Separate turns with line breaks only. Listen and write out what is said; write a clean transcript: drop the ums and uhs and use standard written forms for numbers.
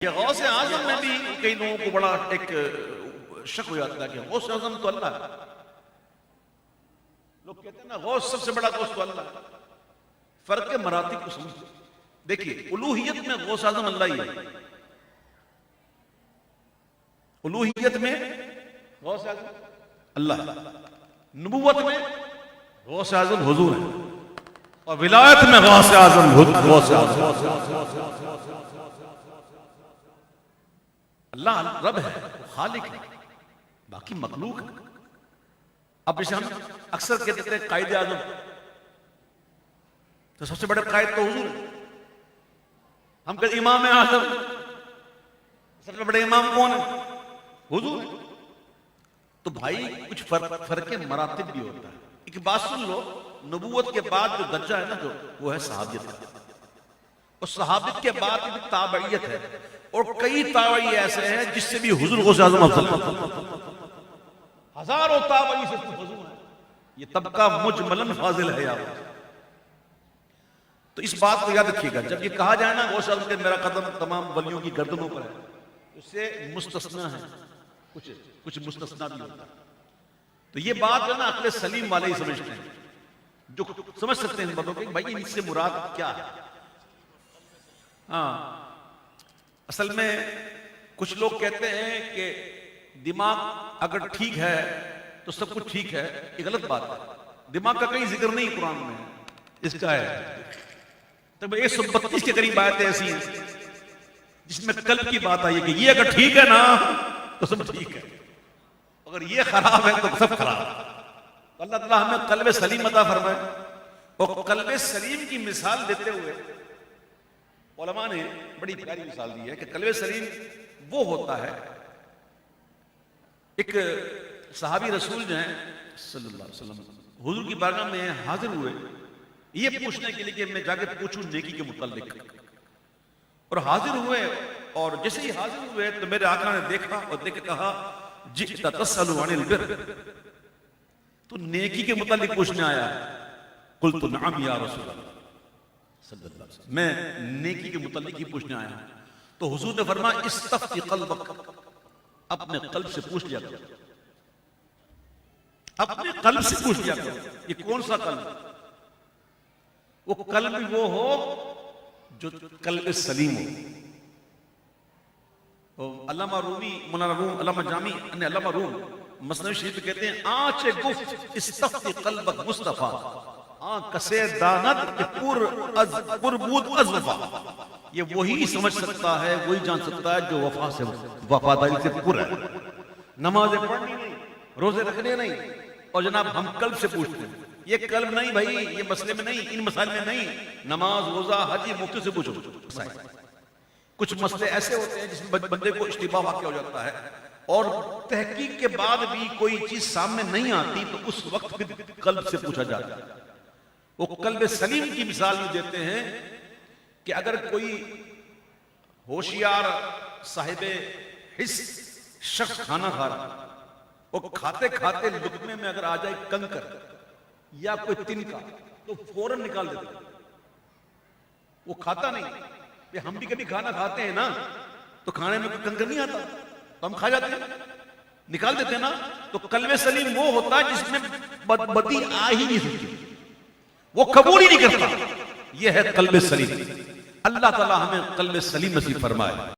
یہ غوث اعظم میں بھی کئی لوگوں کو بڑا ایک شک ہو جاتا ہے کہ غوث اعظم تو اللہ ہے. لوگ کہتے ہیں نا غوث سب سے بڑا غوث تو اللہ ہے. فرق مراتب کو سمجھتے. دیکھیے الوہیت میں غوث اعظم اللہ ہی ہے. الوہیت میں غوث اعظم اللہ ہے. نبوت میں غوث اعظم حضور ہے. اور ولایت میں غوث اعظم غوث اعظم اللہ رب ہے، خالق ہے، باقی مخلوق ہے. اب جیسے ہم اکثر کہتے ہیں قائد اعظم، تو سب سے بڑے قائد تو حضور ہے. ہم کہتے ہیں امام اعظم، سب سے بڑے امام کون ہے؟ حضور ہے. تو بھائی کچھ فرق مراتب بھی ہوتا ہے. ایک بات سن لو، نبوت کے بعد جو درجہ ہے نا جو وہ ہے صحابیت. اور صحابت کے بعد بھی تابعیت ہے. اور کئی تابعی ایسے ہیں جس سے بھی حضور غوث اعظم افضل ہے. ہزاروں تابعی سے فضول ہے. یہ طبقہ مجملاً فاضل ہے یار. تو اس بات کو یاد رکھیے گا، جب یہ کہا جائے نا غوث اعظم کہ میرا قدم تمام ولیوں کی گردنوں پر ہے، اس سے مستثنا ہے، کچھ مستثنا بھی ہوتا ہے. تو یہ بات جو نا عقل سلیم والے ہی سمجھتے ہیں، جو سمجھ سکتے ہیں ان باتوں کو بھائی ان سے مراد کیا ہے. ہاں اصل میں کچھ لوگ کہتے ہیں کہ دماغ اگر ٹھیک ہے تو سب کچھ ٹھیک ہے. یہ غلط بات ہے. دماغ کا کہیں ذکر نہیں قرآن میں، اس کا ہے. تب 132 کے قریب آیتیں ایسی ہیں جس میں قلب کی بات آئی ہے کہ یہ اگر ٹھیک ہے نا تو سب ٹھیک ہے، اگر یہ خراب ہے تو سب خراب ہے. اللہ تعالیٰ ہمیں قلب سلیم عطا فرمائے. اور قلب سلیم کی مثال دیتے ہوئے علماء نے بڑی پیاری مثال دی ہے کہ قلب سلیم وہ ہوتا ہے. ایک صحابی رسول جو ہیں صلی اللہ علیہ وسلم حضور کی بارگاہ میں حاضر ہوئے یہ پوچھنے کے لیے کہ میں جا کے پوچھوں نیکی کے متعلق. اور حاضر ہوئے، اور جیسے ہی حاضر ہوئے تو میرے آقا نے دیکھا اور دیکھ کے کہا جئت تسأل عن البر، تو نیکی کے متعلق پوچھنے آیا ہے. قلت نعم یا رسول اللہ صلی اللہ علیہ وسلم، میں نیکی کے متعلق ہی پوچھنے آیا ہوں. تو حضور نے فرمایا استفتی قلبک، اپنے قلب سے پوچھ لیا کرو، اپنے قلب سے پوچھ لیا کرو. یہ کون سا قلب؟ وہ قلب وہ ہو جو قلب سلیم ہو. علامہ رومی مولانا روم علامہ جامی نے علامہ روم مثنوی شریف میں کہتے ہیں آنچ گفت استفتی قلبک مصطفیٰ، آنکھ کسے داند کہ پر بود از وفا. یہ وہی سمجھ سکتا ہے، وہی جان سکتا ہے جو وفا سے وفاداری سے پر ہے. نمازیں پڑھنی نہیں، روزے رکھنے نہیں، اور جناب ہم قلب سے پوچھتے ہیں. یہ قلب نہیں بھائی، یہ مسئلے میں نہیں، ان مسائل میں نہیں. نماز روزہ حج مفتی سے پوچھو. کچھ مسئلے ایسے ہوتے ہیں جس میں بندے کو اشتباہ واقع ہو جاتا ہے اور تحقیق کے بعد بھی کوئی چیز سامنے نہیں آتی تو اس وقت بھی قلب سے پوچھا جاتا ہے. وہ قلب سلیم کی مثال بھی دیتے ہیں کہ اگر کوئی ہوشیار صاحب حس شخص کھانا کھا رہا، وہ کھاتے کھاتے لقمے میں اگر آ جائے کنکر یا کوئی تنکا تو فوراً نکال دیتا. وہ کھاتا نہیں. ہم بھی کبھی کھانا کھاتے ہیں نا تو کھانے میں کوئی کنکر نہیں آتا تو ہم کھا جاتے ہیں، نکال دیتے ہیں نا. تو قلب سلیم وہ ہوتا ہے جس میں بدی آ ہی نہیں سکتی، وہ قبول ہی نہیں کرتا. یہ ہے قلب سلیم. اللہ تعالی ہمیں قلب سلیم نصیب فرمائے.